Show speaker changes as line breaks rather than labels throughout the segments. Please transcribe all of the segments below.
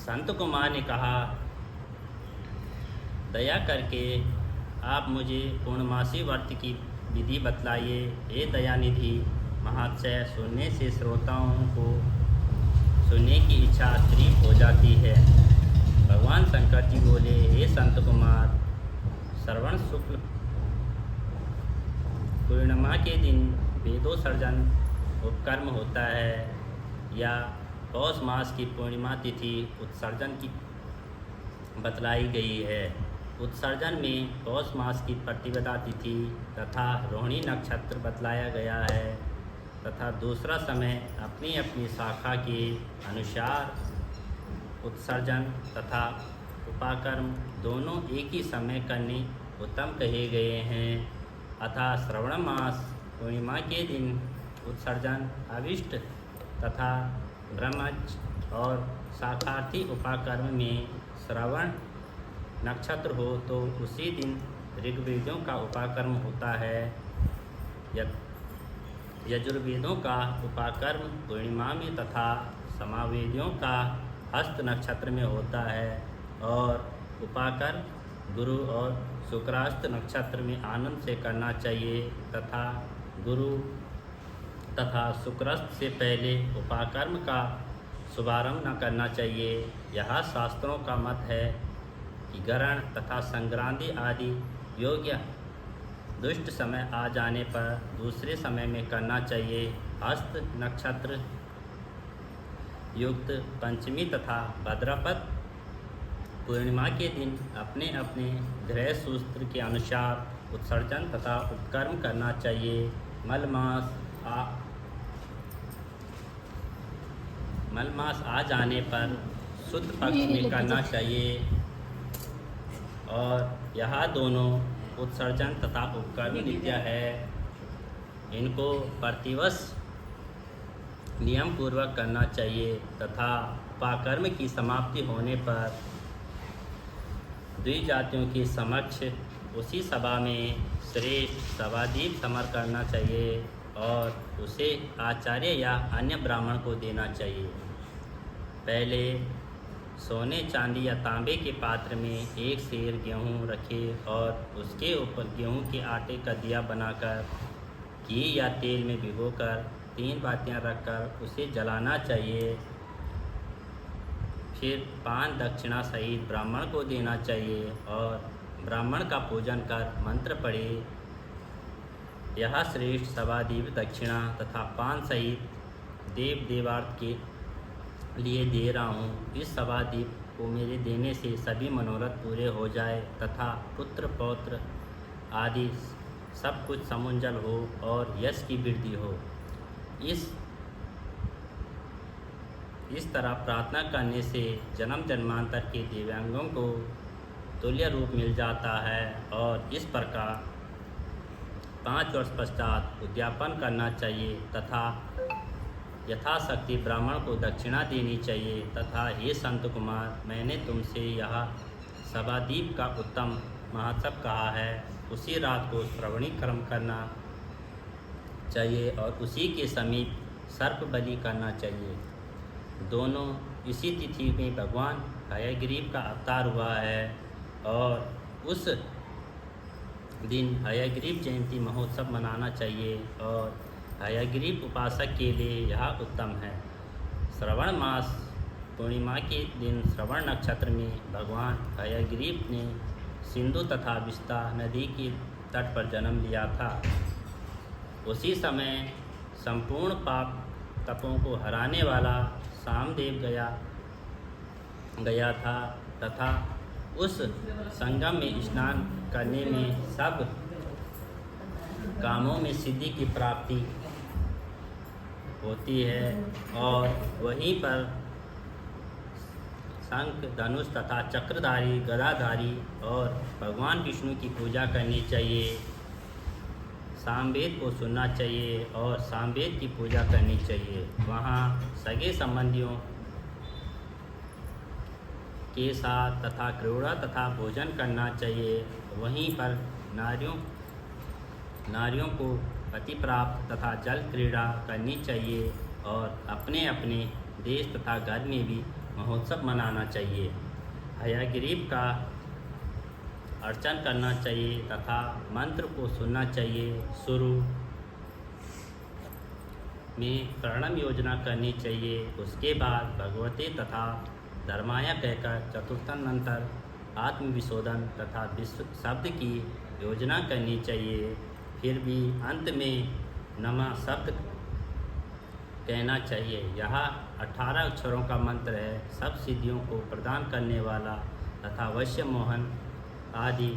संत कुमार ने कहा, दया करके आप मुझे पूर्णमासी व्रत की विधि बतलाइए। हे दयानिधि महाशय, सुनने से श्रोताओं को सुनने की इच्छा तीव्र हो जाती है। भगवान शंकर जी बोले, हे संत कुमार, श्रवण शुक्ल पूर्णिमा के दिन वेदोत्सर्जन उपकर्म होता है, या पौष मास की पूर्णिमा तिथि उत्सर्जन की बतलाई गई है। उत्सर्जन में पौष मास की प्रतिपदा तिथि तथा रोहिणी नक्षत्र बतलाया गया है, तथा दूसरा समय अपनी अपनी शाखा के अनुसार उत्सर्जन तथा उपाकर्म दोनों एक ही समय करने उत्तम कहे गए हैं। अतः श्रवण मास पूर्णिमा के दिन उत्सर्जन अविष्ट तथा ब्रह्मच और शाखार्थी उपाकर्म में श्रवण नक्षत्र हो तो उसी दिन ऋग्वेदों का उपाकर्म होता है। यजुर्वेदों का उपाकर्म पूर्णिमा में तथा समावेदियों का हस्त नक्षत्र में होता है, और उपाकर्म गुरु और शुक्रास्त नक्षत्र में आनंद से करना चाहिए, तथा गुरु तथा शुक्रास्त से पहले उपाकर्म का शुभारंभ न करना चाहिए। यह शास्त्रों का मत है कि ग्रहण तथा संक्रांति आदि योग्य दुष्ट समय आ जाने पर दूसरे समय में करना चाहिए। हस्त नक्षत्र युक्त पंचमी तथा भद्रपद पूर्णिमा के दिन अपने अपने गृह सूत्र के अनुसार उत्सर्जन तथा उपकर्म करना चाहिए। मल मास आ जाने पर शुद्ध पक्ष में करना चाहिए, और यह दोनों उत्सर्जन तथा उपकर्म नित्य है। इनको प्रतिवर्ष नियम पूर्वक करना चाहिए, तथा उपाकर्म की समाप्ति होने पर द्विजातियों के समक्ष उसी सभा में श्रेष्ठ सभादीप समर करना चाहिए, और उसे आचार्य या अन्य ब्राह्मण को देना चाहिए। पहले सोने चांदी या तांबे के पात्र में एक सेर गेहूँ रखे और उसके ऊपर गेहूँ के आटे का दिया बनाकर घी या तेल में भिगोकर 3 बातियाँ रखकर उसे जलाना चाहिए। फिर पान दक्षिणा सहित ब्राह्मण को देना चाहिए, और ब्राह्मण का पूजन कर मंत्र पढ़े। यह श्रेष्ठ सभादीप दक्षिणा तथा पान सहित देव देवार्थ के लिए दे रहा हूँ। इस सभादीप को मेरे देने से सभी मनोरथ पूरे हो जाए, तथा पुत्र पौत्र आदि सब कुछ समुज्जल हो और यश की वृद्धि हो। इस तरह प्रार्थना करने से जन्म जन्मांतर के दिव्यांगों को तुल्य रूप मिल जाता है, और इस प्रकार 5 वर्ष पश्चात उद्यापन करना चाहिए, तथा यथाशक्ति ब्राह्मण को दक्षिणा देनी चाहिए। तथा हे संत कुमार, मैंने तुमसे यह सभादीप का उत्तम महत्व कहा है। उसी रात को श्रवणी कर्म करना चाहिए, और उसी के समीप सर्प बलि करना चाहिए। दोनों इसी तिथि में भगवान हयग्रीव का अवतार हुआ है, और उस दिन हयग्रीव जयंती महोत्सव मनाना चाहिए, और हयग्रीव उपासक के लिए यह उत्तम है। श्रवण मास पूर्णिमा के दिन श्रवण नक्षत्र में भगवान हयग्रीव ने सिंधु तथा विस्ता नदी के तट पर जन्म लिया था। उसी समय संपूर्ण पाप तपों को हराने वाला सामदेव गया था, तथा उस संगम में स्नान करने में सब कामों में सिद्धि की प्राप्ति होती है, और वहीं पर शंख धनुष तथा चक्रधारी गदाधारी और भगवान विष्णु की पूजा करनी चाहिए। सामवेद को सुनना चाहिए और सामवेद की पूजा करनी चाहिए। वहाँ सगे संबंधियों के साथ तथा क्रीड़ा तथा भोजन करना चाहिए। वहीं पर नारियों को पति प्राप्त तथा जल क्रीड़ा करनी चाहिए, और अपने अपने देश तथा घर में भी महोत्सव मनाना चाहिए। हयग्रीव का अर्चन करना चाहिए तथा मंत्र को सुनना चाहिए। शुरू में प्रणम योजना करनी चाहिए। उसके बाद भगवती तथा धर्माया कहकर चतुर्थानंतर आत्मविशोधन तथा विश्व शब्द की योजना करनी चाहिए। फिर भी अंत में नमः शब्द कहना चाहिए। यह 18 अक्षरों का मंत्र है। सब सिद्धियों को प्रदान करने वाला तथा वश्य मोहन आदि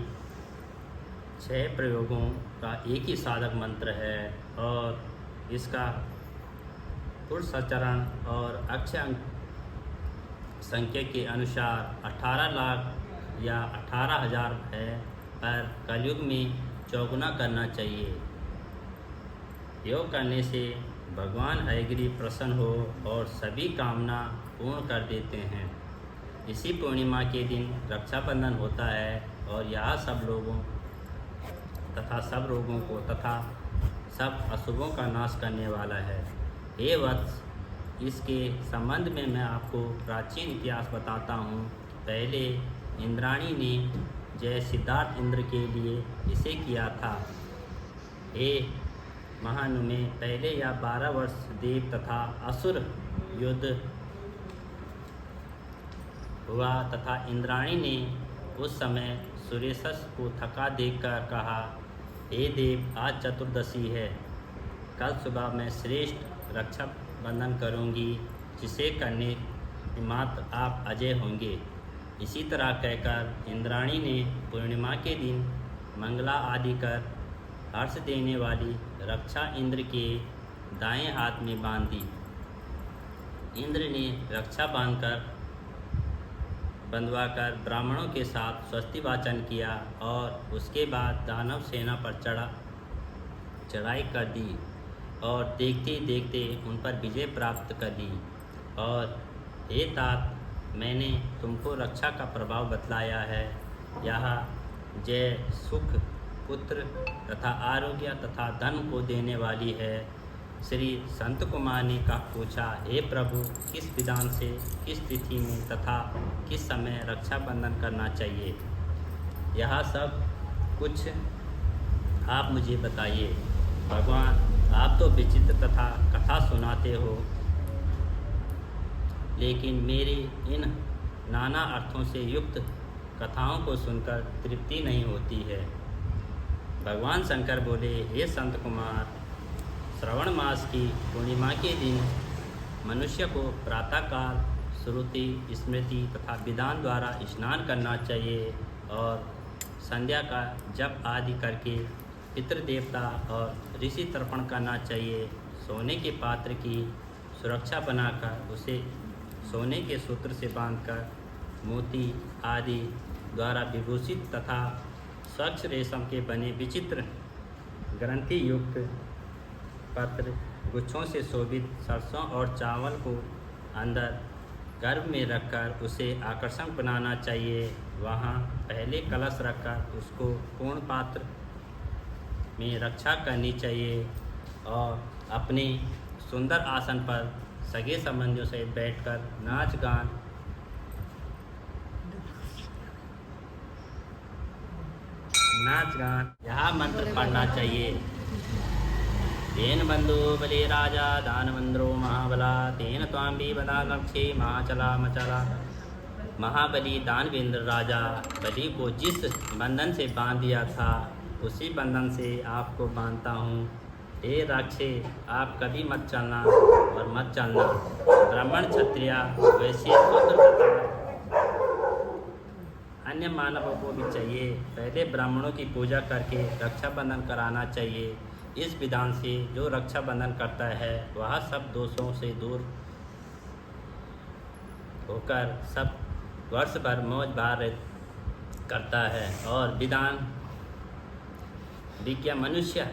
6 प्रयोगों का एक ही साधक मंत्र है और इसका पुरुषाचरण और अक्षय संख्या के अनुसार 18 लाख या 18,000 है, पर कलयुग में चौगुना करना चाहिए। योग करने से भगवान हयग्रीव प्रसन्न हो और सभी कामना पूर्ण कर देते हैं। इसी पूर्णिमा के दिन रक्षाबंधन होता है और यह सब लोगों तथा सब रोगों को तथा सब अशुभों का नाश करने वाला है। हे वत्स, इसके संबंध में मैं आपको प्राचीन इतिहास बताता हूँ। पहले इंद्राणी ने जय सिद्धार्थ इंद्र के लिए इसे किया था। हे महानुमे, पहले यह 12 वर्ष देव तथा असुर युद्ध हुआ तथा इंद्राणी ने उस समय सुरेशस को थका देखकर कहा, हे देव, आज चतुर्दशी है। कल सुबह मैं श्रेष्ठ रक्षा बंधन करूंगी, जिसे करने मात्र आप अजय होंगे। इसी तरह कहकर इंद्राणी ने पूर्णिमा के दिन मंगला आदि कर हर्ष देने वाली रक्षा इंद्र के दाएं हाथ में बांध दी। इंद्र ने रक्षा बंधवाकर ब्राह्मणों के साथ स्वस्ति वाचन किया और उसके बाद दानव सेना पर चढ़ाई कर दी और देखते देखते उन पर विजय प्राप्त कर दी। और हे तात, मैंने तुमको रक्षा का प्रभाव बतलाया है। यह जय सुख, पुत्र तथा आरोग्य तथा धन को देने वाली है। श्री संत कुमार ने पूछा, हे प्रभु, किस विधान से, किस तिथि में तथा किस समय रक्षाबंधन करना चाहिए? यह सब कुछ आप मुझे बताइए। भगवान, आप तो विचित्र तथा कथा सुनाते हो, लेकिन मेरी इन नाना अर्थों से युक्त कथाओं को सुनकर तृप्ति नहीं होती है। भगवान शंकर बोले, हे संत कुमार, श्रवण मास की पूर्णिमा के दिन मनुष्य को प्रातःकाल श्रुति, स्मृति तथा विधान द्वारा स्नान करना चाहिए और संध्या का जप आदि करके पितृदेवता और ऋषि तर्पण करना चाहिए। सोने के पात्र की सुरक्षा बनाकर उसे सोने के सूत्र से बांधकर मोती आदि द्वारा विभूषित तथा स्वच्छ रेशम के बने विचित्र ग्रंथि युक्त पत्र गुच्छों से शोभित सरसों और चावल को अंदर गर्भ में रखकर उसे आकर्षक बनाना चाहिए। वहाँ पहले कलश रखकर उसको पूर्ण पात्र में रक्षा करनी चाहिए और अपने सुंदर आसन पर सगे संबंधियों से बैठकर नाच गान यह मंत्र पढ़ना चाहिए। तेन बंधु बलि राजा दानवंद्रो महाबला, तेन त्वां भी बदा लक्ष्य महाचला मचला। महाबली दानवेंद्र राजा बलि को जिस बंधन से बांध दिया था, उसी बंधन से आपको बांधता हूँ। हे राक्षे, आप कभी मत चलना और मत चलना। ब्राह्मण, क्षत्रिय, वैश्य, शूद्र तथा अन्य मानवों को भी चाहिए पहले ब्राह्मणों की पूजा करके रक्षाबंधन कराना चाहिए। इस विधान से जो रक्षाबंधन करता है वह सब दोषों से दूर होकर सब वर्ष भर मौज भार करता है। और विधान विज्ञा मनुष्य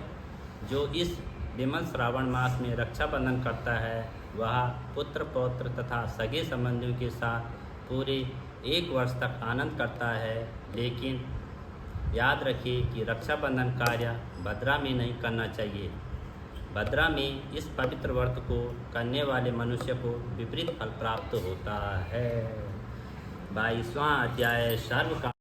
जो इस विमल श्रावण मास में रक्षाबंधन करता है वह पुत्र पौत्र तथा सगे संबंधियों के साथ पूरे 1 वर्ष तक आनंद करता है। लेकिन याद रखिए कि रक्षाबंधन कार्य भद्रा में नहीं करना चाहिए। भद्रा में इस पवित्र व्रत को करने वाले मनुष्य को विपरीत फल प्राप्त होता है। 22वां अध्याय सर्व का